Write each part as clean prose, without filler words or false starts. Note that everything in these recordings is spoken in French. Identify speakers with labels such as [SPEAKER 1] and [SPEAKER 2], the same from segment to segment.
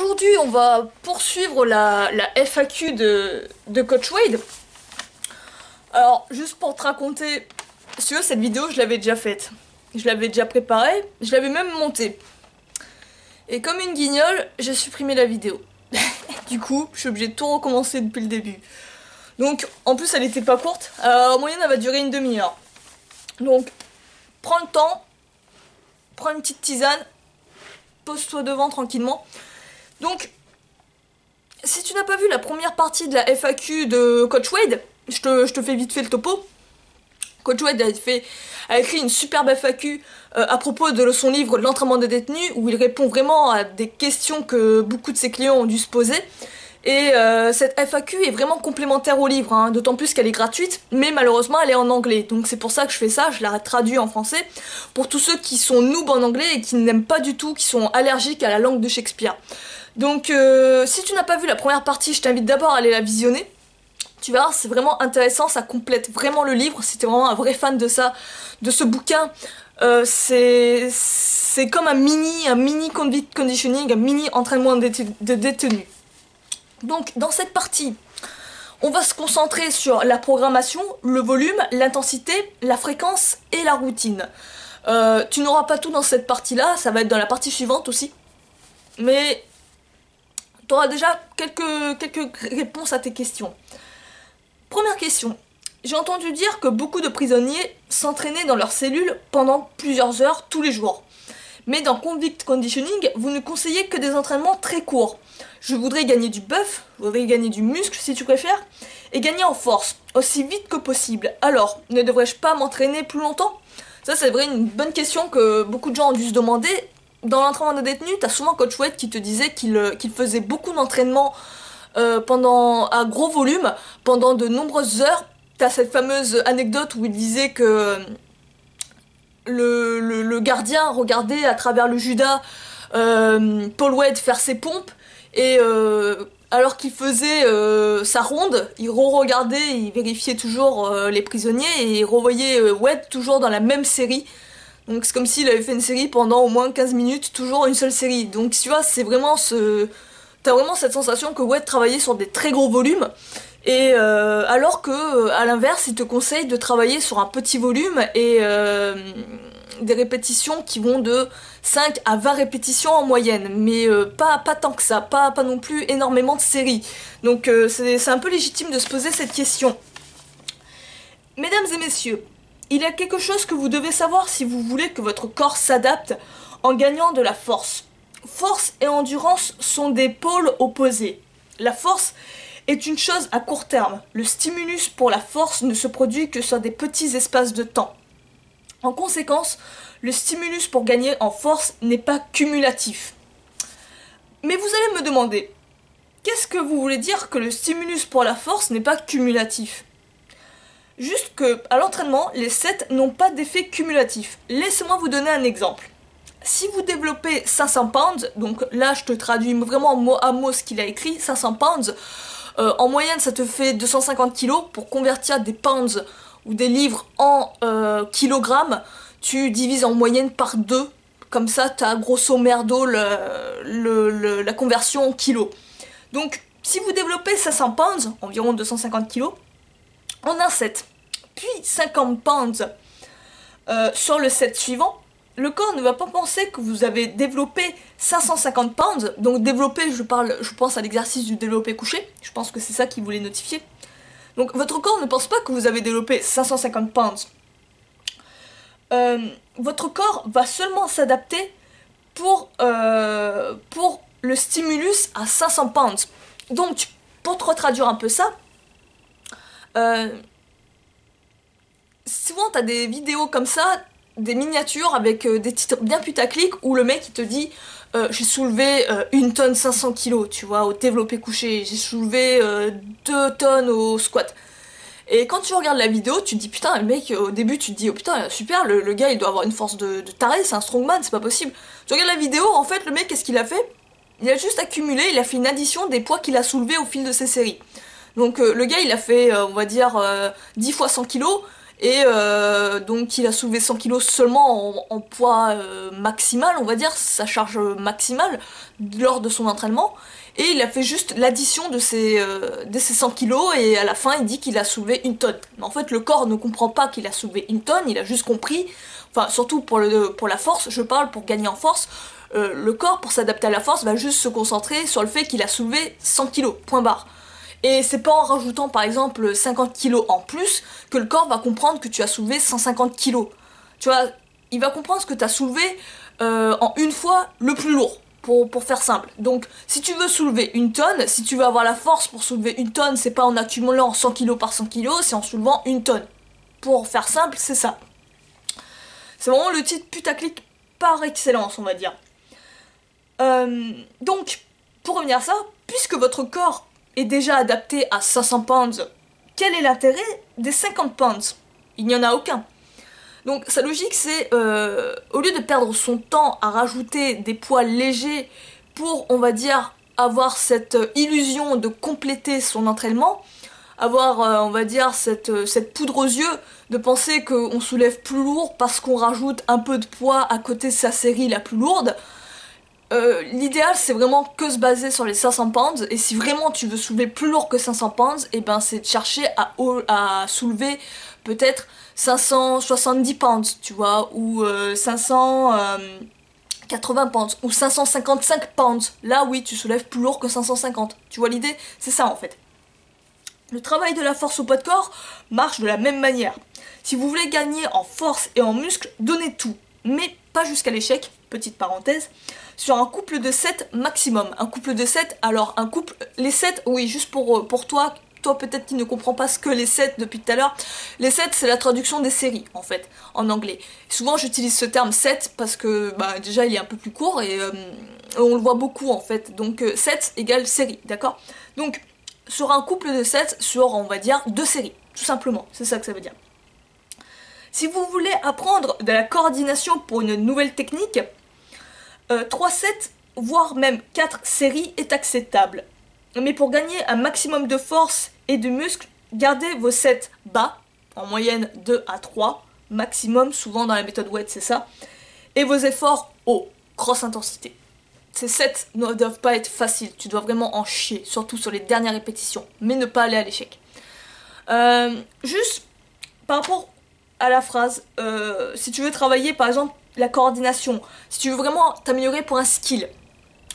[SPEAKER 1] aujourd'hui, on va poursuivre la FAQ de Coach Wade. Alors, juste pour te raconter, si tu veux, cette vidéo, je l'avais déjà faite. Je l'avais déjà préparée, je l'avais même montée. Et comme une guignole, j'ai supprimé la vidéo. Du coup, je suis obligée de tout recommencer depuis le début. Donc, en plus, elle était pas courte. En moyenne, elle va durer une demi-heure. Donc, prends le temps, prends une petite tisane, pose-toi devant tranquillement. Donc, si tu n'as pas vu la première partie de la FAQ de Coach Wade, je te fais vite fait le topo. Coach Wade a écrit une superbe FAQ à propos de son livre de l'entraînement des détenus, où il répond vraiment à des questions que beaucoup de ses clients ont dû se poser. Et cette FAQ est vraiment complémentaire au livre, hein, d'autant plus qu'elle est gratuite, mais malheureusement elle est en anglais. Donc c'est pour ça que je fais ça, je la traduis en français, pour tous ceux qui sont noobs en anglais et qui n'aiment pas du tout, qui sont allergiques à la langue de Shakespeare. Donc si tu n'as pas vu la première partie, je t'invite d'abord à aller la visionner. Tu verras, c'est vraiment intéressant, ça complète vraiment le livre. Si t'es vraiment un vrai fan de ça, de ce bouquin, c'est comme un mini convict conditioning, un mini entraînement de détenus. Donc dans cette partie, on va se concentrer sur la programmation, le volume, l'intensité, la fréquence et la routine. Tu n'auras pas tout dans cette partie-là, ça va être dans la partie suivante aussi. Mais tu auras déjà quelques réponses à tes questions. Première question. J'ai entendu dire que beaucoup de prisonniers s'entraînaient dans leurs cellules pendant plusieurs heures tous les jours. Mais dans Convict Conditioning, vous ne conseillez que des entraînements très courts. Je voudrais gagner du buff, je voudrais gagner du muscle si tu préfères, et gagner en force, aussi vite que possible. Alors, ne devrais-je pas m'entraîner plus longtemps? Ça, c'est vrai, une bonne question que beaucoup de gens ont dû se demander. Dans l'entraînement de détenus, t'as souvent Coach Wade qui te disait qu'il faisait beaucoup d'entraînement à gros volume, pendant de nombreuses heures. T'as cette fameuse anecdote où il disait que le gardien regardait à travers le Judas Paul Wade faire ses pompes, et alors qu'il faisait sa ronde, il re-regardait, il vérifiait toujours les prisonniers, et il revoyait Wade toujours dans la même série. Donc c'est comme s'il avait fait une série pendant au moins 15 minutes, toujours une seule série. Donc tu vois, c'est vraiment t'as vraiment cette sensation que Wade travaillait sur des très gros volumes, et alors que à l'inverse, il te conseille de travailler sur un petit volume et des répétitions qui vont de 5 à 20 répétitions en moyenne, mais pas tant que ça, pas non plus énormément de séries. Donc c'est un peu légitime de se poser cette question. Mesdames et messieurs, il y a quelque chose que vous devez savoir si vous voulez que votre corps s'adapte en gagnant de la force. Force et endurance sont des pôles opposés. La force est une chose à court terme. Le stimulus pour la force ne se produit que sur des petits espaces de temps. En conséquence, le stimulus pour gagner en force n'est pas cumulatif. Mais vous allez me demander, qu'est-ce que vous voulez dire que le stimulus pour la force n'est pas cumulatif? Juste que, à l'entraînement, les sets n'ont pas d'effet cumulatif. Laissez-moi vous donner un exemple. Si vous développez 500 pounds, donc là je te traduis vraiment mot à mot ce qu'il a écrit, 500 pounds, en moyenne ça te fait 250 kilos. Pour convertir des pounds ou des livres en kilogrammes, tu divises en moyenne par 2, comme ça tu as grosso merdo la conversion en kilos. Donc si vous développez 500 pounds, environ 250 kilos, en un set, puis 50 pounds sur le set suivant, le corps ne va pas penser que vous avez développé 550 pounds. Donc développer, je pense à l'exercice du développé couché, je pense que c'est ça qu'il voulait notifier. Donc votre corps ne pense pas que vous avez développé 550 pounds. Votre corps va seulement s'adapter pour le stimulus à 500 pounds. Donc pour te retraduire un peu ça, souvent t'as des vidéos comme ça, des miniatures avec des titres bien putaclic, où le mec il te dit j'ai soulevé 1 tonne 500 kilos, tu vois, au développé couché, j'ai soulevé 2 tonnes au squat. Et quand tu regardes la vidéo, tu te dis putain, le mec, au début tu te dis oh putain super, le gars il doit avoir une force de taré, c'est un strongman, c'est pas possible. Tu regardes la vidéo, en fait le mec qu'est-ce qu'il a fait? Il a juste accumulé, il a fait une addition des poids qu'il a soulevés au fil de ses séries. Donc le gars il a fait on va dire 10 fois 100 kilos, Et donc il a soulevé 100 kilos seulement en poids maximal, on va dire, sa charge maximale lors de son entraînement. Et il a fait juste l'addition de ces 100 kilos et à la fin il dit qu'il a soulevé 1 tonne. Mais en fait le corps ne comprend pas qu'il a soulevé 1 tonne, il a juste compris, enfin surtout pour la force, je parle pour gagner en force, le corps pour s'adapter à la force va juste se concentrer sur le fait qu'il a soulevé 100 kilos, point barre. Et c'est pas en rajoutant par exemple 50 kilos en plus que le corps va comprendre que tu as soulevé 150 kilos. Tu vois, il va comprendre ce que tu as soulevé en une fois le plus lourd, pour faire simple. Donc si tu veux soulever 1 tonne, si tu veux avoir la force pour soulever 1 tonne, c'est pas en accumulant 100 kilos par 100 kilos, c'est en soulevant 1 tonne. Pour faire simple, c'est ça. C'est vraiment le titre putaclic par excellence, on va dire. Donc, pour revenir à ça, puisque votre corps est déjà adapté à 500 pounds, quel est l'intérêt des 50 pounds? Il n'y en a aucun. Donc sa logique c'est, au lieu de perdre son temps à rajouter des poids légers pour, on va dire, avoir cette illusion de compléter son entraînement, avoir, on va dire, cette poudre aux yeux de penser qu'on soulève plus lourd parce qu'on rajoute un peu de poids à côté de sa série la plus lourde, l'idéal c'est vraiment que se baser sur les 500 pounds, et si vraiment tu veux soulever plus lourd que 500 pounds, et ben c'est de chercher à soulever peut-être 570 pounds, tu vois, ou 580 pounds, ou 555 pounds. Là oui, tu soulèves plus lourd que 550. Tu vois l'idée? C'est ça en fait. Le travail de la force au poids de corps marche de la même manière. Si vous voulez gagner en force et en muscle, donnez tout, mais pas jusqu'à l'échec, petite parenthèse, sur un couple de 7 maximum. Un couple de 7, alors un couple, les 7, oui, juste pour toi peut-être qui ne comprends pas ce que les 7 depuis tout à l'heure, les 7 c'est la traduction des séries en fait, en anglais. Souvent j'utilise ce terme 7 parce que bah, déjà il est un peu plus court et on le voit beaucoup en fait, donc 7 égale série, d'accord? Donc sur un couple de 7, sur on va dire 2 séries, tout simplement, c'est ça que ça veut dire. Si vous voulez apprendre de la coordination pour une nouvelle technique, 3 sets, voire même 4 séries est acceptable. Mais pour gagner un maximum de force et de muscle, gardez vos sets bas, en moyenne 2 à 3, maximum, souvent dans la méthode WED c'est ça, et vos efforts hauts, grosse intensité. Ces sets ne doivent pas être faciles, tu dois vraiment en chier, surtout sur les dernières répétitions, mais ne pas aller à l'échec. Juste par rapport à la phrase, si tu veux travailler par exemple la coordination, si tu veux vraiment t'améliorer pour un skill,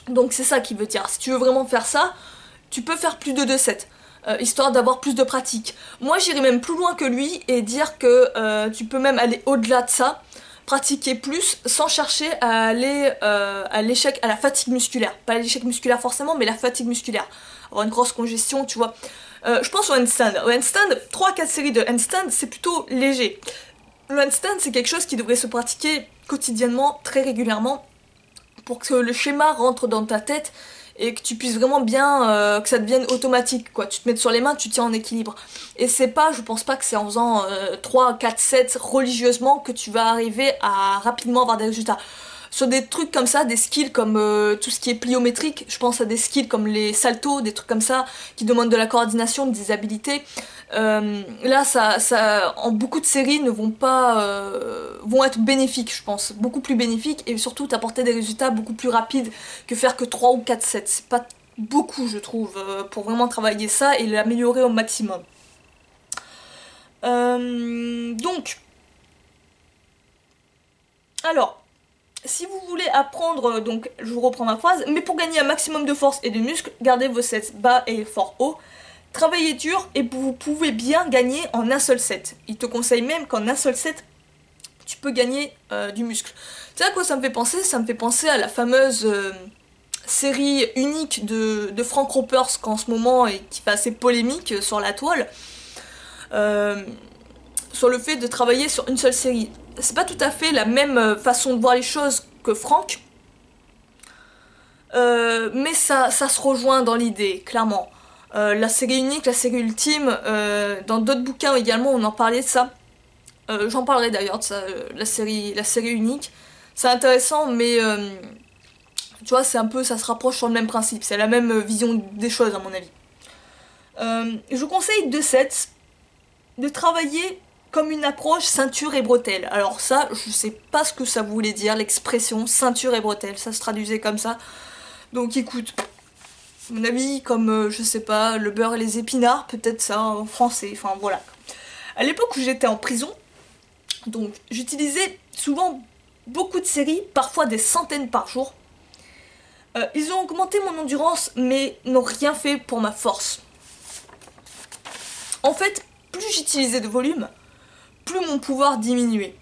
[SPEAKER 1] donc c'est ça qu'il veut dire, si tu veux vraiment faire ça, tu peux faire plus de 2 sets, histoire d'avoir plus de pratique. Moi j'irais même plus loin que lui et dire que tu peux même aller au-delà de ça, pratiquer plus sans chercher à aller à l'échec, à la fatigue musculaire. Pas l'échec musculaire forcément, mais la fatigue musculaire. Avoir une grosse congestion, tu vois. Je pense au handstand. Au handstand, 3-4 séries de handstand, c'est plutôt léger. Le handstand, c'est quelque chose qui devrait se pratiquer quotidiennement, très régulièrement, pour que le schéma rentre dans ta tête et que tu puisses vraiment bien, que ça devienne automatique, quoi. Tu te mets sur les mains, tu tiens en équilibre. Et c'est pas, je pense pas que c'est en faisant 3-4 sets religieusement que tu vas arriver à rapidement avoir des résultats. Sur des trucs comme ça, des skills comme tout ce qui est pliométrique, je pense à des skills comme les saltos, des trucs comme ça, qui demandent de la coordination, des habilités. Là, en beaucoup de séries ne vont pas, vont être bénéfiques, je pense, beaucoup plus bénéfiques et surtout t'apporter des résultats beaucoup plus rapides que faire que 3 ou 4 sets. C'est pas beaucoup, je trouve, pour vraiment travailler ça et l'améliorer au maximum. Donc, alors, si vous voulez apprendre, donc je vous reprends ma phrase, mais pour gagner un maximum de force et de muscles, gardez vos sets bas et forts hauts. Travaillez dur et vous pouvez bien gagner en un seul set. Il te conseille même qu'en un seul set, tu peux gagner du muscle. Tu sais à quoi ça me fait penser? Ça me fait penser à la fameuse série unique de Frank Ropers qu'en ce moment et qui fait assez polémique sur la toile. Sur le fait de travailler sur une seule série. C'est pas tout à fait la même façon de voir les choses que Frank. Mais ça se rejoint dans l'idée, clairement. La série unique, la série ultime, dans d'autres bouquins également on en parlait de ça. J'en parlerai d'ailleurs de ça, la série unique. C'est intéressant mais tu vois c'est un peu, ça se rapproche sur le même principe, c'est la même vision des choses à mon avis. Je vous conseille de sets, de travailler comme une approche ceinture et bretelle. Alors ça, je sais pas ce que ça voulait dire, l'expression ceinture et bretelle, ça se traduisait comme ça. Donc écoute, à mon avis, comme, je sais pas, le beurre et les épinards, peut-être ça en français, enfin voilà. À l'époque où j'étais en prison, donc j'utilisais souvent beaucoup de séries, parfois des centaines par jour. Ils ont augmenté mon endurance, mais n'ont rien fait pour ma force. En fait, plus j'utilisais de volume, plus mon pouvoir diminuait.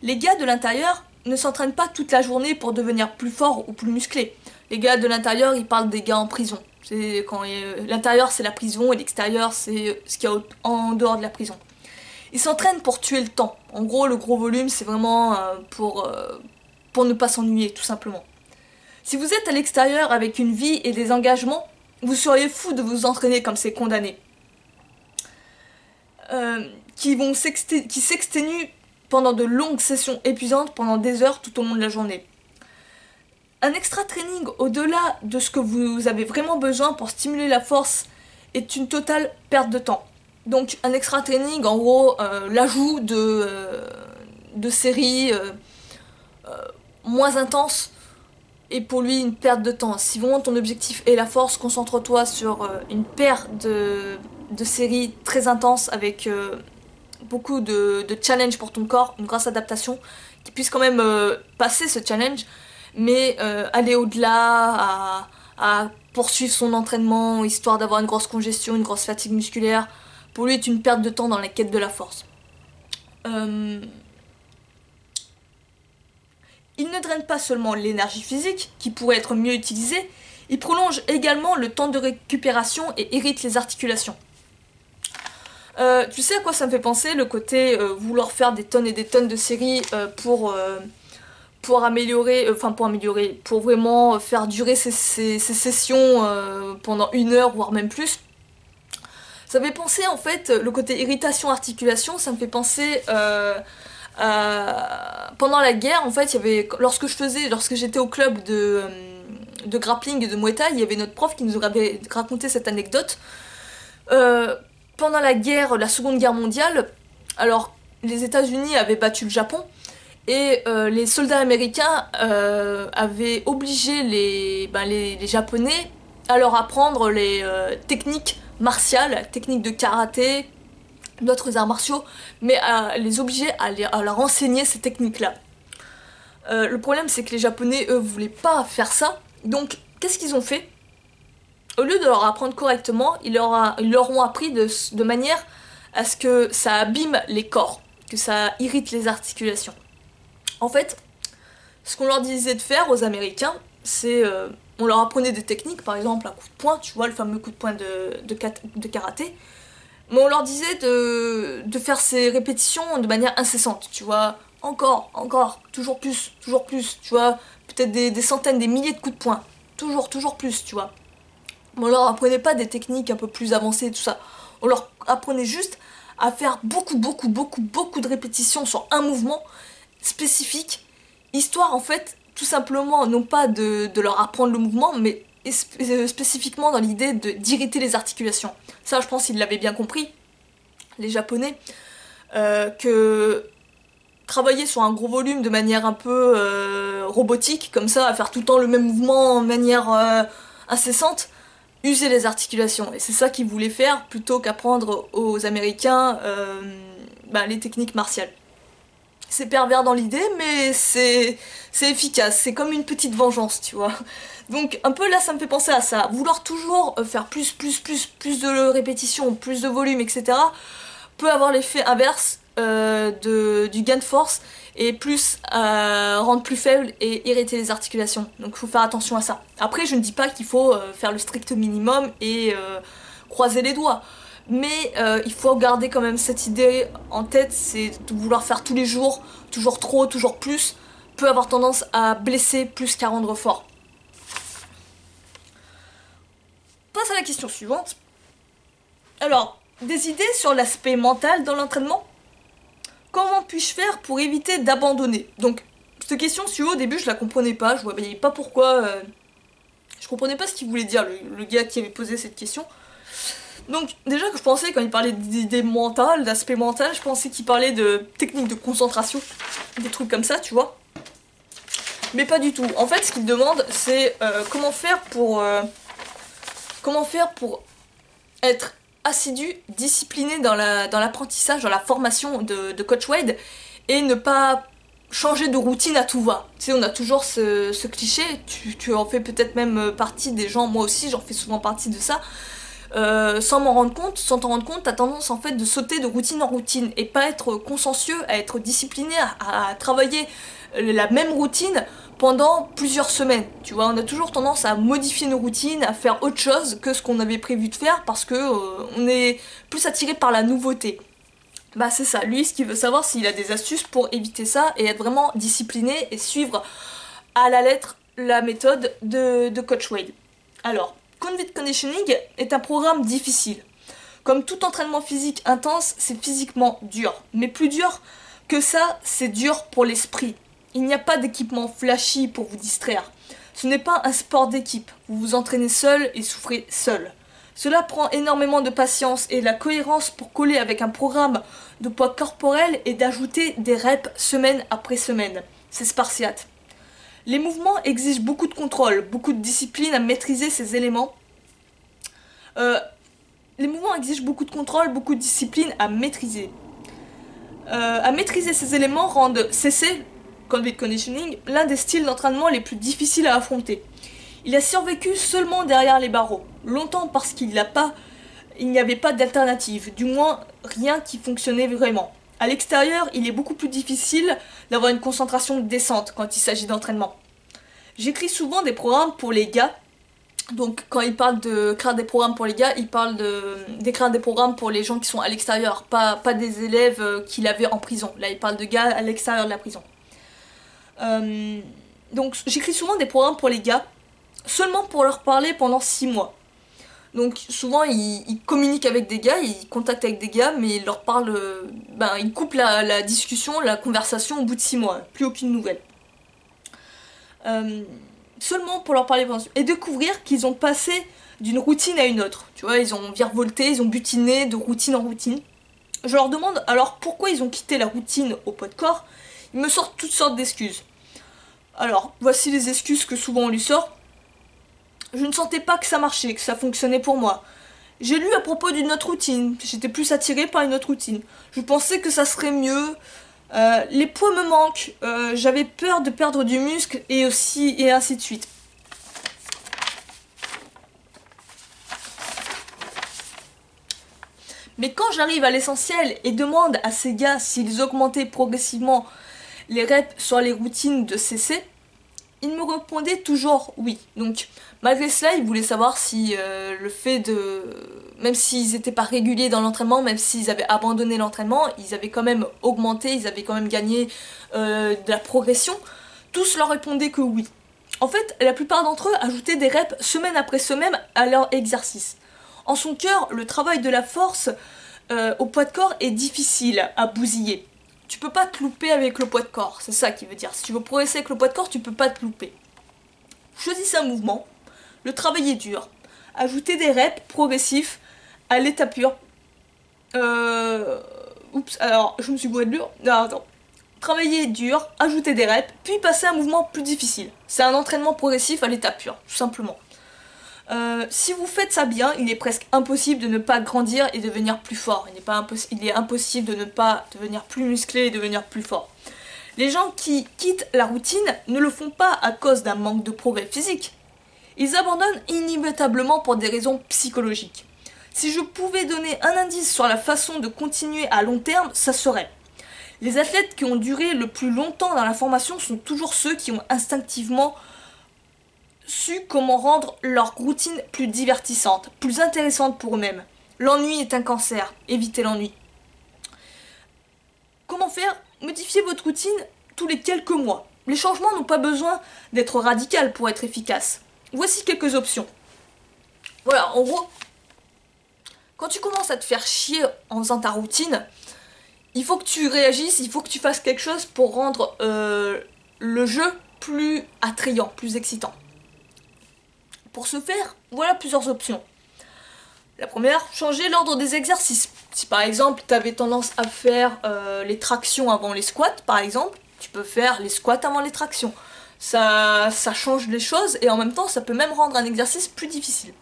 [SPEAKER 1] Les gars de l'intérieur ne s'entraînent pas toute la journée pour devenir plus forts ou plus musclés. Les gars de l'intérieur, ils parlent des gars en prison. C'est quand l'intérieur c'est la prison et l'extérieur c'est ce qu'il y a en dehors de la prison. Ils s'entraînent pour tuer le temps. En gros, le gros volume c'est vraiment pour ne pas s'ennuyer tout simplement. Si vous êtes à l'extérieur avec une vie et des engagements, vous seriez fou de vous entraîner comme ces condamnés. Qui s'exténuent pendant de longues sessions épuisantes pendant des heures tout au long de la journée. Un extra training au-delà de ce que vous avez vraiment besoin pour stimuler la force est une totale perte de temps. Donc un extra training, en gros, l'ajout de séries moins intenses est pour lui une perte de temps. Si vraiment ton objectif est la force, concentre-toi sur une paire de séries très intenses avec beaucoup de challenge pour ton corps, une grosse adaptation qui puisse quand même passer ce challenge, mais aller au-delà, à poursuivre son entraînement, histoire d'avoir une grosse congestion, une grosse fatigue musculaire, pour lui est une perte de temps dans la quête de la force. Il ne draine pas seulement l'énergie physique, qui pourrait être mieux utilisée, il prolonge également le temps de récupération et irrite les articulations. Tu sais à quoi ça me fait penser, le côté vouloir faire des tonnes et des tonnes de séries pour améliorer, pour vraiment faire durer ces sessions pendant 1 heure, voire même plus. Ça me fait penser en fait, le côté irritation-articulation, ça me fait penser pendant la guerre, en fait, il y avait, lorsque j'étais au club de grappling et de Muay Thai, il y avait notre prof qui nous avait raconté cette anecdote. Pendant la guerre, la Seconde Guerre mondiale, alors les États-Unis avaient battu le Japon et les soldats américains avaient obligé les Japonais à leur apprendre les techniques martiales, techniques de karaté, d'autres arts martiaux, mais à les obliger à leur enseigner ces techniques-là. Le problème, c'est que les Japonais, eux, voulaient pas faire ça. Donc, qu'est-ce qu'ils ont fait? Au lieu de leur apprendre correctement, ils leur ont appris de manière à ce que ça abîme les corps, que ça irrite les articulations. En fait, ce qu'on leur disait de faire aux Américains, c'est... on leur apprenait des techniques, par exemple un coup de poing, tu vois, le fameux coup de poing de karaté. Mais on leur disait de faire ces répétitions de manière incessante, tu vois. Encore, toujours plus, tu vois. Peut-être des centaines, des milliers de coups de poing. Toujours plus, tu vois. Mais on leur apprenait pas des techniques un peu plus avancées et tout ça. On leur apprenait juste à faire beaucoup de répétitions sur un mouvement spécifique, histoire en fait, tout simplement, non pas de leur apprendre le mouvement, mais spécifiquement dans l'idée d'irriter les articulations. Ça, je pense qu'ils l'avaient bien compris, les Japonais, que travailler sur un gros volume de manière un peu robotique, comme ça, à faire tout le temps le même mouvement de manière incessante, user les articulations. Et c'est ça qu'ils voulaient faire, plutôt qu'apprendre aux Américains les techniques martiales. C'est pervers dans l'idée, mais c'est efficace, c'est comme une petite vengeance, tu vois. Donc un peu là ça me fait penser à ça, vouloir toujours faire plus de répétitions, plus de volume, etc. peut avoir l'effet inverse du gain de force et plus rendre plus faible et irriter les articulations. Donc il faut faire attention à ça. Après je ne dis pas qu'il faut faire le strict minimum et croiser les doigts. Mais il faut garder quand même cette idée en tête, c'est de vouloir faire tous les jours, toujours trop, toujours plus, peut avoir tendance à blesser plus qu'à rendre fort. On passe à la question suivante. Alors, des idées sur l'aspect mental dans l'entraînement? Comment puis-je faire pour éviter d'abandonner? Donc, cette question, si au début je la comprenais pas, je voyais pas pourquoi... je comprenais pas ce qu'il voulait dire, le gars qui avait posé cette question. Donc déjà que je pensais quand il parlait d'idées mentales, d'aspect mental, je pensais qu'il parlait de techniques de concentration, des trucs comme ça, tu vois. Mais pas du tout. En fait, ce qu'il demande, c'est comment faire pour être assidu, discipliné dans l'apprentissage, dans la formation de Coach Wade, et ne pas changer de routine à tout va. Tu sais, on a toujours ce cliché, tu en fais peut-être même partie des gens, moi aussi j'en fais souvent partie de ça. Sans t'en rendre compte, t'as tendance en fait de sauter de routine en routine et pas être consciencieux, à être discipliné, à travailler la même routine pendant plusieurs semaines. Tu vois, on a toujours tendance à modifier nos routines, à faire autre chose que ce qu'on avait prévu de faire parce que on est plus attiré par la nouveauté. Bah c'est ça, lui ce qu'il veut savoir s'il a des astuces pour éviter ça et être vraiment discipliné et suivre à la lettre la méthode de Coach Wade. Alors, Convict Conditioning est un programme difficile. Comme tout entraînement physique intense, c'est physiquement dur. Mais plus dur que ça, c'est dur pour l'esprit. Il n'y a pas d'équipement flashy pour vous distraire. Ce n'est pas un sport d'équipe. Vous vous entraînez seul et souffrez seul. Cela prend énormément de patience et de la cohérence pour coller avec un programme de poids corporel et d'ajouter des reps semaine après semaine. C'est spartiate. Les mouvements exigent beaucoup de contrôle, beaucoup de discipline à maîtriser ces éléments. Les mouvements exigent beaucoup de contrôle, beaucoup de discipline à maîtriser. À maîtriser ces éléments rendent CC, Convict Conditioning, l'un des styles d'entraînement les plus difficiles à affronter. Il a survécu seulement derrière les barreaux, longtemps parce qu'il n'y avait pas d'alternative, du moins rien qui fonctionnait vraiment. À l'extérieur, il est beaucoup plus difficile d'avoir une concentration décente quand il s'agit d'entraînement. J'écris souvent des programmes pour les gars. Donc quand il parle de créer des programmes pour les gars, il parle d'écrire des programmes pour les gens qui sont à l'extérieur, pas des élèves qu'il avait en prison. Là il parle de gars à l'extérieur de la prison. Donc j'écris souvent des programmes pour les gars, seulement pour leur parler pendant 6 mois. Donc souvent il communique avec des gars, il contacte avec des gars, mais il leur parle, il coupe la discussion, la conversation au bout de 6 mois, plus aucune nouvelle. Seulement pour leur parler et découvrir qu'ils ont passé d'une routine à une autre. Tu vois, ils ont virevolté, ils ont butiné de routine en routine. Je leur demande alors pourquoi ils ont quitté la routine au poids de corps. Ils me sortent toutes sortes d'excuses. Alors, voici les excuses que souvent on lui sort. Je ne sentais pas que ça marchait, que ça fonctionnait pour moi. J'ai lu à propos d'une autre routine, j'étais plus attirée par une autre routine. Je pensais que ça serait mieux. Les poids me manquent, j'avais peur de perdre du muscle et ainsi de suite. Mais quand j'arrive à l'essentiel et demande à ces gars s'ils augmentaient progressivement les reps sur les routines de CC, ils me répondaient toujours oui. Donc malgré cela, ils voulaient savoir si le fait de... Même s'ils n'étaient pas réguliers dans l'entraînement, même s'ils avaient abandonné l'entraînement, ils avaient quand même augmenté, ils avaient quand même gagné de la progression. Tous leur répondaient que oui. En fait, la plupart d'entre eux ajoutaient des reps semaine après semaine à leur exercice. En son cœur, le travail de la force au poids de corps est difficile à bousiller. Tu peux pas te louper avec le poids de corps, c'est ça qui veut dire. Si tu veux progresser avec le poids de corps, tu peux pas te louper. Choisissez un mouvement, le travailler dur, ajouter des reps progressifs à l'état pur. Alors je me suis bourré de dur. Non, attends. Travailler dur, ajouter des reps, puis passer à un mouvement plus difficile. C'est un entraînement progressif à l'état pur, tout simplement. Si vous faites ça bien, il est presque impossible de ne pas grandir et devenir plus fort. Il est impossible de ne pas devenir plus musclé et devenir plus fort. Les gens qui quittent la routine ne le font pas à cause d'un manque de progrès physique. Ils abandonnent inévitablement pour des raisons psychologiques. Si je pouvais donner un indice sur la façon de continuer à long terme, ça serait: les athlètes qui ont duré le plus longtemps dans la formation sont toujours ceux qui ont instinctivement su comment rendre leur routine plus divertissante, plus intéressante pour eux-mêmes. L'ennui est un cancer, évitez l'ennui. Comment faire? Modifiez votre routine tous les quelques mois. Les changements n'ont pas besoin d'être radicaux pour être efficaces. Voici quelques options. Voilà, en gros, quand tu commences à te faire chier en faisant ta routine, il faut que tu réagisses, il faut que tu fasses quelque chose pour rendre le jeu plus attrayant, plus excitant. Pour ce faire, voilà plusieurs options. La première, changer l'ordre des exercices. Si par exemple tu avais tendance à faire les tractions avant les squats, par exemple, tu peux faire les squats avant les tractions. Ça change les choses et en même temps ça peut même rendre un exercice plus difficile.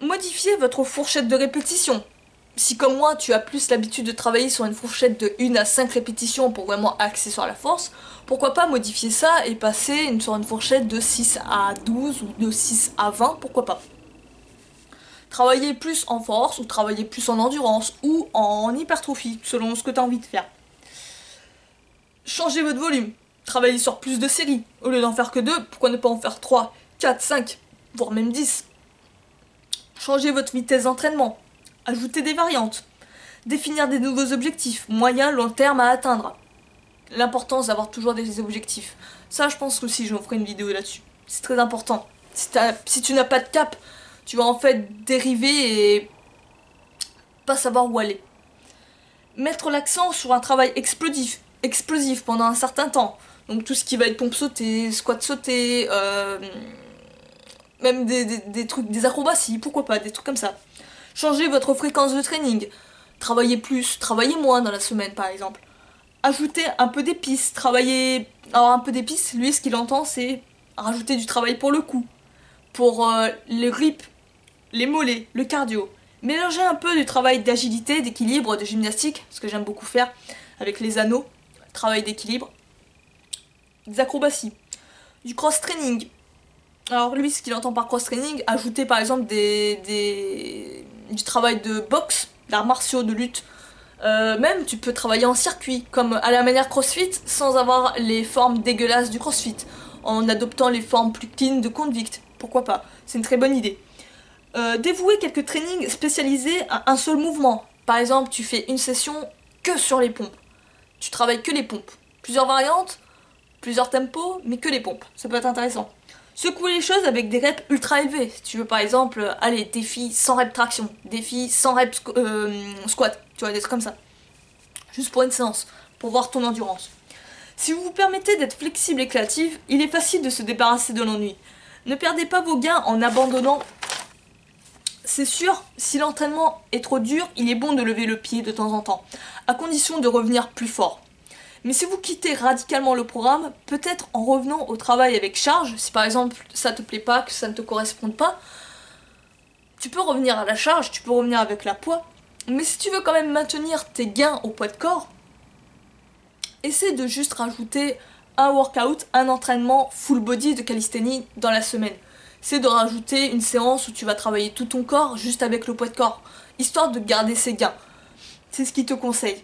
[SPEAKER 1] Modifiez votre fourchette de répétition. Si comme moi tu as plus l'habitude de travailler sur une fourchette de 1 à 5 répétitions pour vraiment axer sur la force, pourquoi pas modifier ça et passer sur une fourchette de 6 à 12 ou de 6 à 20, pourquoi pas. Travailler plus en force ou travailler plus en endurance ou en hypertrophie, selon ce que tu as envie de faire. Changez votre volume. Travaillez sur plus de séries. Au lieu d'en faire que 2, pourquoi ne pas en faire 3, 4, 5, voire même 10. Changez votre vitesse d'entraînement. Ajoutez des variantes. Définir des nouveaux objectifs, moyen, long terme à atteindre. L'importance d'avoir toujours des objectifs. Ça, je pense aussi, je ferai une vidéo là-dessus. C'est très important. Si tu n'as pas de cap, tu vas en fait dériver et pas savoir où aller. Mettre l'accent sur un travail explosif pendant un certain temps. Donc tout ce qui va être pompe sautée, squat sauté, même des trucs, des acrobaties, pourquoi pas, des trucs comme ça. Changez votre fréquence de training. Travaillez plus, travaillez moins dans la semaine par exemple. Ajoutez un peu d'épices, travaillez... Alors un peu d'épices, lui ce qu'il entend c'est rajouter du travail pour le cou, pour les rips, les mollets, le cardio. Mélangez un peu du travail d'agilité, d'équilibre, de gymnastique, ce que j'aime beaucoup faire avec les anneaux, travail d'équilibre, des acrobaties, du cross-training. Alors lui ce qu'il entend par cross-training, ajouter par exemple du travail de boxe, d'arts martiaux, de lutte. Même tu peux travailler en circuit, comme à la manière CrossFit, sans avoir les formes dégueulasses du CrossFit, en adoptant les formes plus clean de Convict. Pourquoi pas? C'est une très bonne idée. Dévouer quelques trainings spécialisés à un seul mouvement. Par exemple, tu fais une session que sur les pompes. Tu travailles que les pompes. Plusieurs variantes, plusieurs tempos, mais que les pompes. Ça peut être intéressant. Secouer les choses avec des reps ultra élevés. Si tu veux par exemple, allez, défi 100 reps traction, défi 100 reps squat, tu vois, des trucs comme ça. Juste pour une séance, pour voir ton endurance. Si vous vous permettez d'être flexible et créatif, il est facile de se débarrasser de l'ennui. Ne perdez pas vos gains en abandonnant. C'est sûr, si l'entraînement est trop dur, il est bon de lever le pied de temps en temps, à condition de revenir plus fort. Mais si vous quittez radicalement le programme, peut-être en revenant au travail avec charge, si par exemple ça te plaît pas, que ça ne te correspond pas, tu peux revenir à la charge, tu peux revenir avec la poids, mais si tu veux quand même maintenir tes gains au poids de corps, essaie de juste rajouter un workout, un entraînement full body de calisthénie dans la semaine. C'est de rajouter une séance où tu vas travailler tout ton corps juste avec le poids de corps, histoire de garder ses gains. C'est ce qu'il te conseille.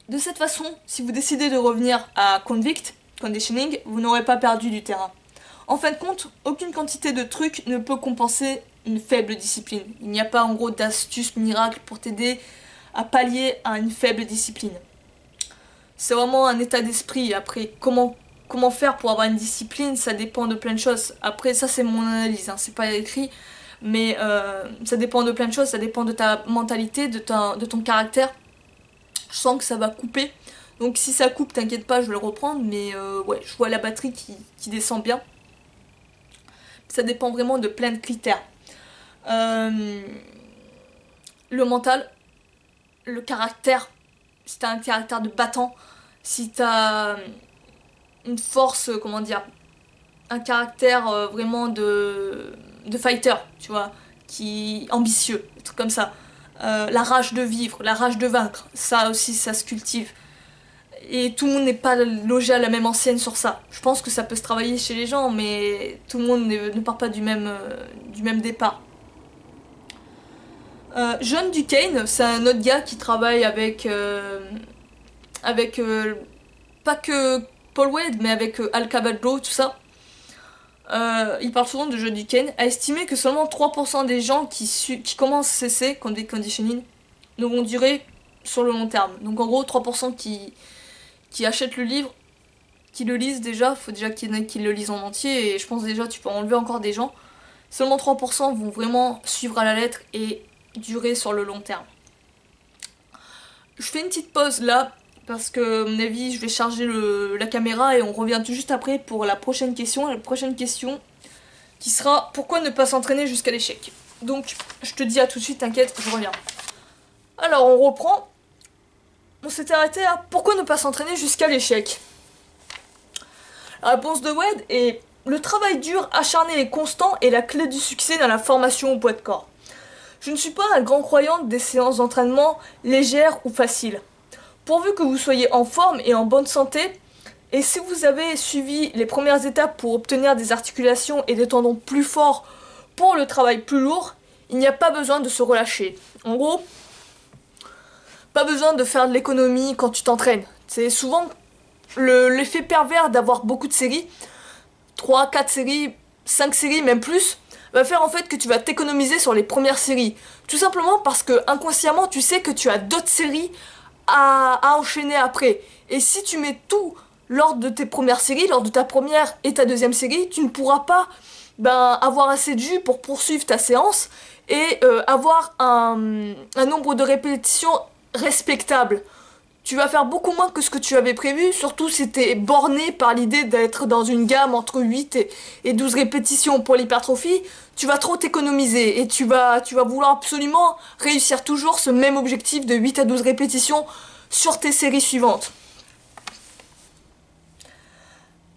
[SPEAKER 1] De cette façon, si vous décidez de revenir à Convict, Conditioning, vous n'aurez pas perdu du terrain. En fin de compte, aucune quantité de trucs ne peut compenser une faible discipline. Il n'y a pas en gros d'astuces miracles pour t'aider à pallier à une faible discipline. C'est vraiment un état d'esprit. Après, comment faire pour avoir une discipline, ça dépend de plein de choses. Après, ça c'est mon analyse, hein, c'est pas écrit. Mais ça dépend de plein de choses, ça dépend de ta mentalité, de ton caractère. Je sens que ça va couper. Donc si ça coupe, t'inquiète pas, je vais le reprendre. Mais ouais, je vois la batterie qui descend bien. Ça dépend vraiment de plein de critères. Le mental, le caractère. Si t'as un caractère de battant, si t'as une force, comment dire, un caractère vraiment de fighter, tu vois, qui ambitieux, des trucs comme ça. La rage de vivre, la rage de vaincre, ça aussi ça se cultive. Et tout le monde n'est pas logé à la même enseigne sur ça. Je pense que ça peut se travailler chez les gens, mais tout le monde ne part pas du même départ. John Duquesne, c'est un autre gars qui travaille avec pas que Paul Wade, mais avec Al Caballo, tout ça. Il parle souvent de John Duquesne, a estimé que seulement 3% des gens qui commencent CC, conditioning, ne vont durer sur le long terme. Donc en gros, 3% qui achètent le livre, qui le lisent déjà, faut déjà qu'il y en ait qui le lisent en entier, et je pense déjà tu peux enlever encore des gens. Seulement 3% vont vraiment suivre à la lettre et durer sur le long terme. Je fais une petite pause là, parce que à mon avis je vais charger la caméra et on revient tout juste après pour la prochaine question. La prochaine question qui sera pourquoi ne pas s'entraîner jusqu'à l'échec. Donc je te dis à tout de suite, t'inquiète, je reviens. Alors on reprend. On s'était arrêté à pourquoi ne pas s'entraîner jusqu'à l'échec. La réponse de Wade est le travail dur, acharné et constant est la clé du succès dans la formation au poids de corps. Je ne suis pas un grand croyant des séances d'entraînement légères ou faciles. Pourvu que vous soyez en forme et en bonne santé, et si vous avez suivi les premières étapes pour obtenir des articulations et des tendons plus forts pour le travail plus lourd, il n'y a pas besoin de se relâcher. En gros, pas besoin de faire de l'économie quand tu t'entraînes. C'est souvent l'effet pervers d'avoir beaucoup de séries, 3, 4 séries, 5 séries, même plus, va faire en fait que tu vas t'économiser sur les premières séries. Tout simplement parce que inconsciemment tu sais que tu as d'autres séries à enchaîner après. Et si tu mets tout lors de tes premières séries, lors de ta première et ta deuxième série, tu ne pourras pas avoir assez de jus pour poursuivre ta séance et avoir un nombre de répétitions respectable. Tu vas faire beaucoup moins que ce que tu avais prévu, surtout si tu es borné par l'idée d'être dans une gamme entre 8 et 12 répétitions pour l'hypertrophie. Tu vas trop t'économiser et tu vas vouloir absolument réussir toujours ce même objectif de 8 à 12 répétitions sur tes séries suivantes.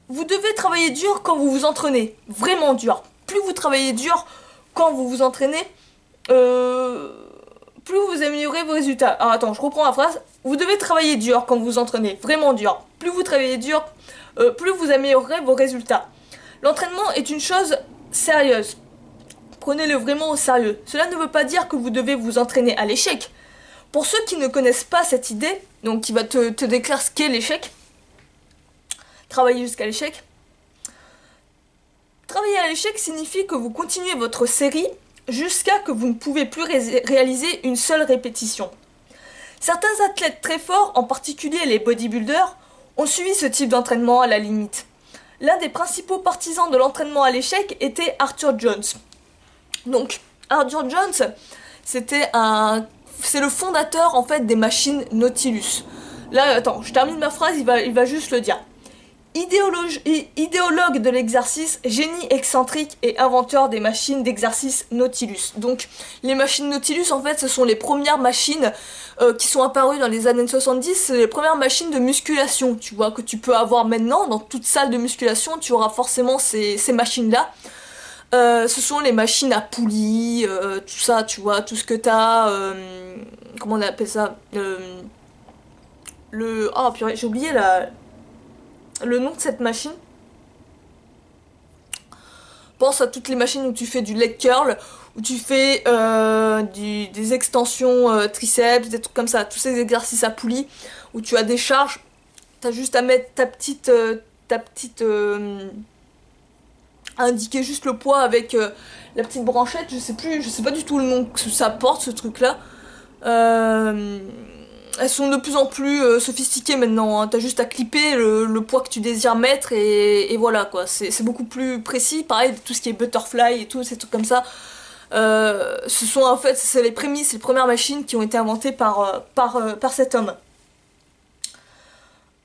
[SPEAKER 1] Vous devez travailler dur quand vous vous entraînez, vraiment dur. Plus vous travaillez dur quand vous vous entraînez, plus vous améliorez vos résultats. Alors attends, je reprends la phrase. Vous devez travailler dur quand vous vous entraînez, vraiment dur. Plus vous travaillez dur, plus vous améliorerez vos résultats. L'entraînement est une chose sérieuse. Prenez-le vraiment au sérieux. Cela ne veut pas dire que vous devez vous entraîner à l'échec. Pour ceux qui ne connaissent pas cette idée, donc qui va te déclarer ce qu'est l'échec, travailler jusqu'à l'échec. Travailler à l'échec signifie que vous continuez votre série jusqu'à que vous ne pouvez plus réaliser une seule répétition. Certains athlètes très forts, en particulier les bodybuilders, ont suivi ce type d'entraînement à la limite. L'un des principaux partisans de l'entraînement à l'échec était Arthur Jones. Donc, Arthur Jones, c'est le fondateur en fait des machines Nautilus. Là, attends, je termine ma phrase, il va juste le dire. Idéologue de l'exercice, génie excentrique et inventeur des machines d'exercice Nautilus. Donc les machines Nautilus en fait ce sont les premières machines qui sont apparues dans les années 70, c'est les premières machines de musculation, tu vois, que tu peux avoir maintenant dans toute salle de musculation, tu auras forcément ces machines là. Ce sont les machines à poulies, tout ça, tu vois, tout ce que t'as, comment on appelle ça, oh purée, j'ai oublié le nom de cette machine. Pense à toutes les machines où tu fais du leg curl, où tu fais des extensions triceps, des trucs comme ça, tous ces exercices à poulies, où tu as des charges, t'as juste à mettre ta petite à indiquer juste le poids avec la petite branchette, je sais pas du tout le nom que ça porte ce truc là. Elles sont de plus en plus sophistiquées maintenant, hein. T'as juste à clipper le poids que tu désires mettre et voilà quoi, c'est beaucoup plus précis. Pareil, tout ce qui est butterfly et tout, ces trucs comme ça, ce sont en fait, c'est les prémices, les premières machines qui ont été inventées par cet homme.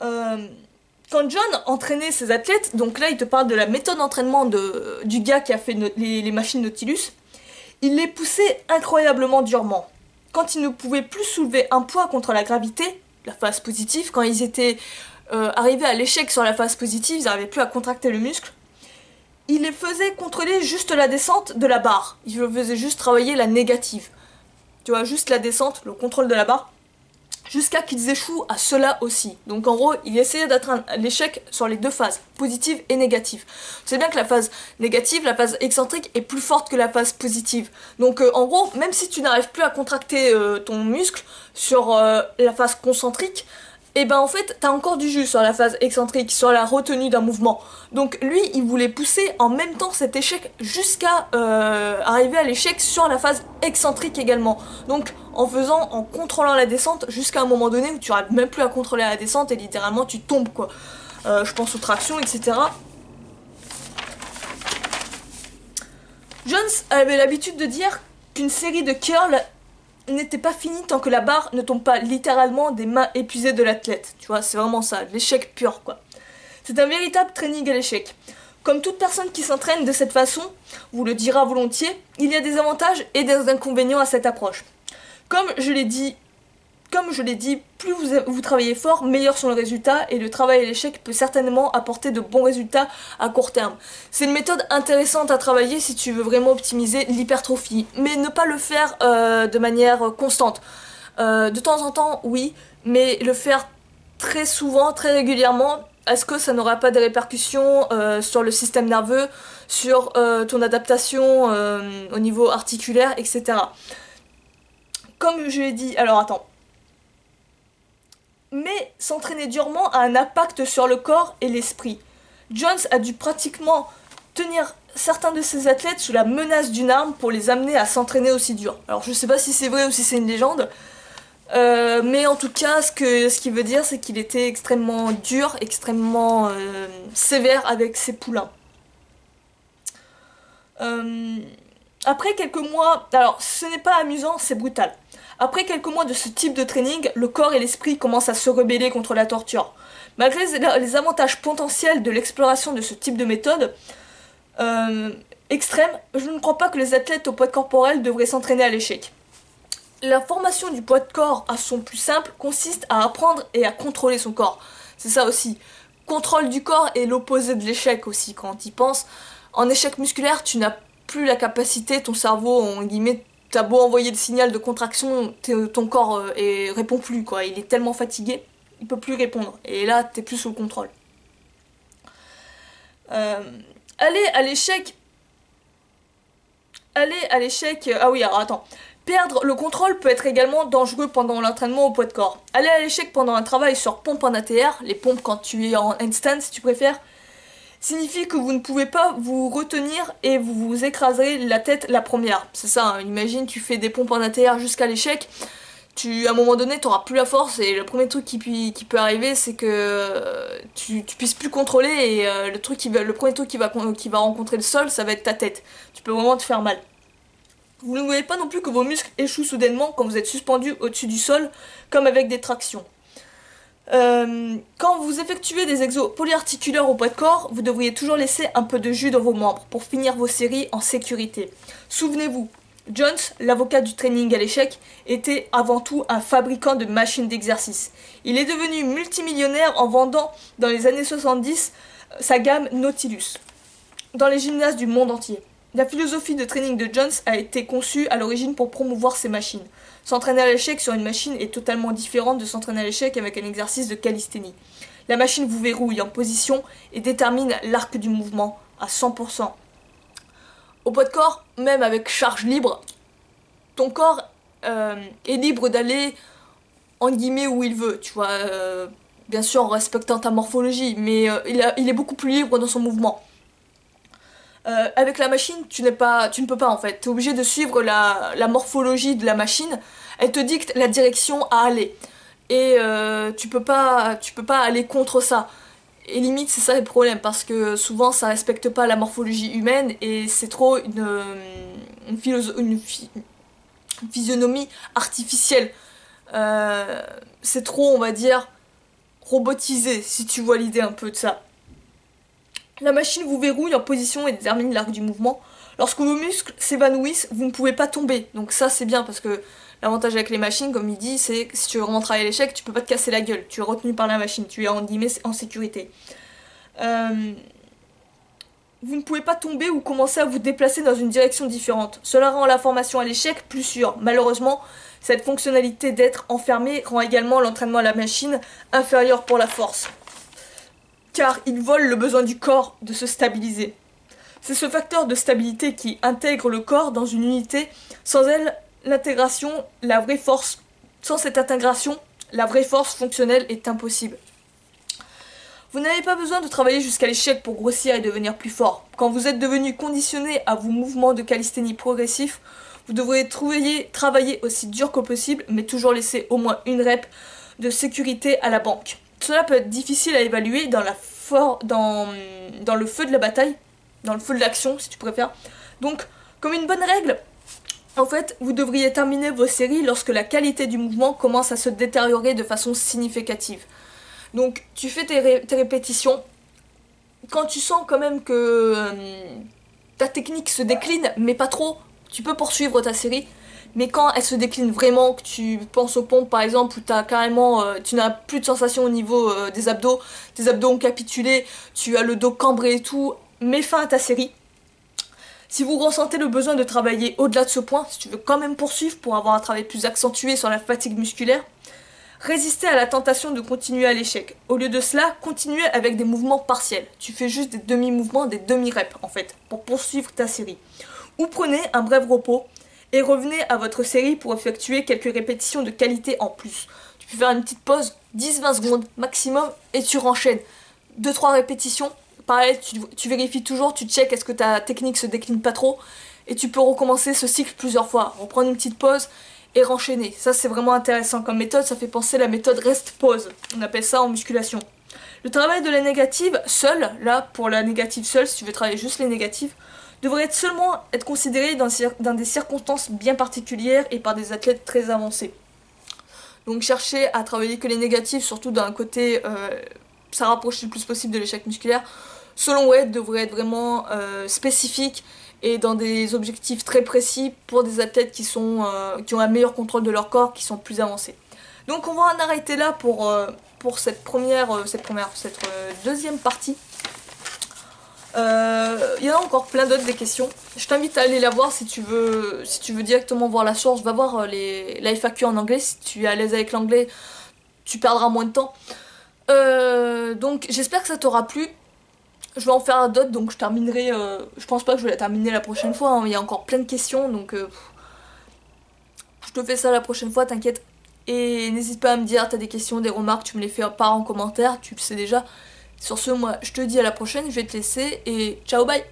[SPEAKER 1] Quand John entraînait ses athlètes, donc là il te parle de la méthode d'entraînement du gars qui a fait les machines Nautilus, il les poussait incroyablement durement. Quand ils ne pouvaient plus soulever un poids contre la gravité, la phase positive, quand ils étaient arrivés à l'échec sur la phase positive, ils n'arrivaient plus à contracter le muscle, il les faisait contrôler juste la descente de la barre. Il le faisait juste travailler la négative. Tu vois, juste la descente, le contrôle de la barre, jusqu'à qu'ils échouent à cela aussi. Donc en gros, il essayait d'atteindre l'échec sur les deux phases, positive et négative. C'est bien que la phase négative, la phase excentrique, est plus forte que la phase positive. Donc en gros, même si tu n'arrives plus à contracter ton muscle sur la phase concentrique, et ben en fait, t'as encore du jus sur la phase excentrique, sur la retenue d'un mouvement. Donc lui, il voulait pousser en même temps cet échec jusqu'à arriver à l'échec sur la phase excentrique également. Donc en contrôlant la descente jusqu'à un moment donné où tu n'arrives même plus à contrôler la descente et littéralement tu tombes quoi. Je pense aux tractions, etc. Jones avait l'habitude de dire qu'une série de curls n'était pas finie tant que la barre ne tombe pas littéralement des mains épuisées de l'athlète. Tu vois, c'est vraiment ça, l'échec pur quoi. C'est un véritable training à l'échec. Comme toute personne qui s'entraîne de cette façon vous le dira volontiers, il y a des avantages et des inconvénients à cette approche. Comme je l'ai dit, plus vous travaillez fort, meilleurs sont les résultats, et le travail à l'échec peut certainement apporter de bons résultats à court terme. C'est une méthode intéressante à travailler si tu veux vraiment optimiser l'hypertrophie, mais ne pas le faire de manière constante. De temps en temps, oui, mais le faire très souvent, très régulièrement, est-ce que ça n'aura pas des répercussions sur le système nerveux, sur ton adaptation au niveau articulaire, etc. Comme je l'ai dit, alors attends. Mais s'entraîner durement a un impact sur le corps et l'esprit. Jones a dû pratiquement tenir certains de ses athlètes sous la menace d'une arme pour les amener à s'entraîner aussi dur. Alors je sais pas si c'est vrai ou si c'est une légende, mais en tout cas, ce qu'il veut dire, c'est qu'il était extrêmement dur, extrêmement sévère avec ses poulains. Après quelques mois, alors ce n'est pas amusant, c'est brutal. Après quelques mois de ce type de training, le corps et l'esprit commencent à se rebeller contre la torture. Malgré les avantages potentiels de l'exploration de ce type de méthode extrême, je ne crois pas que les athlètes au poids corporel devraient s'entraîner à l'échec. La formation du poids de corps à son plus simple consiste à apprendre et à contrôler son corps. C'est ça aussi. Contrôle du corps est l'opposé de l'échec aussi quand tu y penses. En échec musculaire, tu n'as plus la capacité, ton cerveau, en guillemets, t'as beau envoyer le signal de contraction, ton corps répond plus, quoi. Il est tellement fatigué, il peut plus répondre. Et là, t'es plus sous le contrôle. Aller à l'échec... Ah oui, alors attends. Perdre le contrôle peut être également dangereux pendant l'entraînement au poids de corps. Aller à l'échec pendant un travail sur pompe en ATR, les pompes quand tu es en handstand si tu préfères, signifie que vous ne pouvez pas vous retenir et vous vous écraserez la tête la première. C'est ça, hein. Imagine tu fais des pompes en ATR jusqu'à l'échec, à un moment donné tu n'auras plus la force et le premier truc qui peut arriver c'est que tu puisses plus contrôler et le premier truc qui va rencontrer le sol ça va être ta tête. Tu peux vraiment te faire mal. Vous ne voyez pas non plus que vos muscles échouent soudainement quand vous êtes suspendu au-dessus du sol, comme avec des tractions. Quand vous effectuez des exos polyarticulaires au poids de corps, vous devriez toujours laisser un peu de jus dans vos membres pour finir vos séries en sécurité. Souvenez-vous, Jones, l'avocat du training à l'échec, était avant tout un fabricant de machines d'exercice. Il est devenu multimillionnaire en vendant dans les années 70 sa gamme Nautilus dans les gymnases du monde entier. La philosophie de training de Jones a été conçue à l'origine pour promouvoir ces machines. S'entraîner à l'échec sur une machine est totalement différent de s'entraîner à l'échec avec un exercice de calisthénie. La machine vous verrouille en position et détermine l'arc du mouvement à 100%. Au poids de corps, même avec charge libre, ton corps est libre d'aller en guillemets où il veut, tu vois, bien sûr en respectant ta morphologie, mais il est beaucoup plus libre dans son mouvement. Avec la machine, tu ne peux pas en fait. Tu es obligé de suivre la morphologie de la machine. Elle te dicte la direction à aller. Et tu peux pas aller contre ça. Et limite, c'est ça le problème, parce que souvent ça respecte pas la morphologie humaine et c'est trop une physionomie artificielle. C'est trop, on va dire, robotisé, si tu vois l'idée un peu de ça. La machine vous verrouille en position et détermine l'arc du mouvement. Lorsque vos muscles s'évanouissent, vous ne pouvez pas tomber. Donc ça c'est bien parce que l'avantage avec les machines, comme il dit, c'est que si tu veux vraiment travailler à l'échec, tu peux pas te casser la gueule. Tu es retenu par la machine, tu es en guillemets en sécurité. Vous ne pouvez pas tomber ou commencer à vous déplacer dans une direction différente. Cela rend la formation à l'échec plus sûre. Malheureusement, cette fonctionnalité d'être enfermé rend également l'entraînement à la machine inférieur pour la force. Car il vole le besoin du corps de se stabiliser. C'est ce facteur de stabilité qui intègre le corps dans une unité. Sans cette intégration, la vraie force fonctionnelle est impossible. Vous n'avez pas besoin de travailler jusqu'à l'échec pour grossir et devenir plus fort. Quand vous êtes devenu conditionné à vos mouvements de calisthénie progressifs, vous devrez travailler aussi dur que possible, mais toujours laisser au moins une rep de sécurité à la banque. Cela peut être difficile à évaluer dans le feu de la bataille, dans le feu de l'action si tu préfères. Donc, comme une bonne règle, en fait, vous devriez terminer vos séries lorsque la qualité du mouvement commence à se détériorer de façon significative. Donc, tu fais tes répétitions, quand tu sens quand même que ta technique se décline, mais pas trop, tu peux poursuivre ta série. Mais quand elle se décline vraiment, que tu penses aux pompes par exemple, où t'as carrément, tu n'as plus de sensation au niveau des abdos, tes abdos ont capitulé, tu as le dos cambré et tout, mets fin à ta série. Si vous ressentez le besoin de travailler au-delà de ce point, si tu veux quand même poursuivre pour avoir un travail plus accentué sur la fatigue musculaire, résistez à la tentation de continuer à l'échec. Au lieu de cela, continuez avec des mouvements partiels. Tu fais juste des demi-mouvements, des demi-reps en fait, pour poursuivre ta série. Ou prenez un bref repos et revenez à votre série pour effectuer quelques répétitions de qualité en plus. Tu peux faire une petite pause, 10-20 secondes maximum, et tu renchaînes. 2-3 répétitions, pareil, tu vérifies toujours, tu check est-ce que ta technique se décline pas trop, et tu peux recommencer ce cycle plusieurs fois. Reprendre une petite pause et renchaîner. Ça c'est vraiment intéressant comme méthode, ça fait penser à la méthode rest-pause. On appelle ça en musculation. Le travail de la négative, seul, là pour la négative seule, si tu veux travailler juste les négatives, devrait seulement être considéré dans des circonstances bien particulières et par des athlètes très avancés. Donc chercher à travailler que les négatives, surtout d'un côté, ça rapproche le plus possible de l'échec musculaire, selon Wade devrait être vraiment spécifique et dans des objectifs très précis pour des athlètes qui ont un meilleur contrôle de leur corps, qui sont plus avancés. Donc on va en arrêter là pour cette deuxième partie. Il y en a encore plein d'autres des questions. Je t'invite à aller la voir si tu veux directement voir la source. Va voir la FAQ en anglais. Si tu es à l'aise avec l'anglais, tu perdras moins de temps. Donc j'espère que ça t'aura plu. Je vais en faire d'autres, donc je terminerai. Je pense pas que je vais la terminer la prochaine fois. Hein. Il y a encore plein de questions, donc je te fais ça la prochaine fois, t'inquiète. Et n'hésite pas à me dire, t'as des questions, des remarques, tu me les fais part en commentaire, tu le sais déjà. Sur ce, moi, je te dis à la prochaine, je vais te laisser et ciao, bye!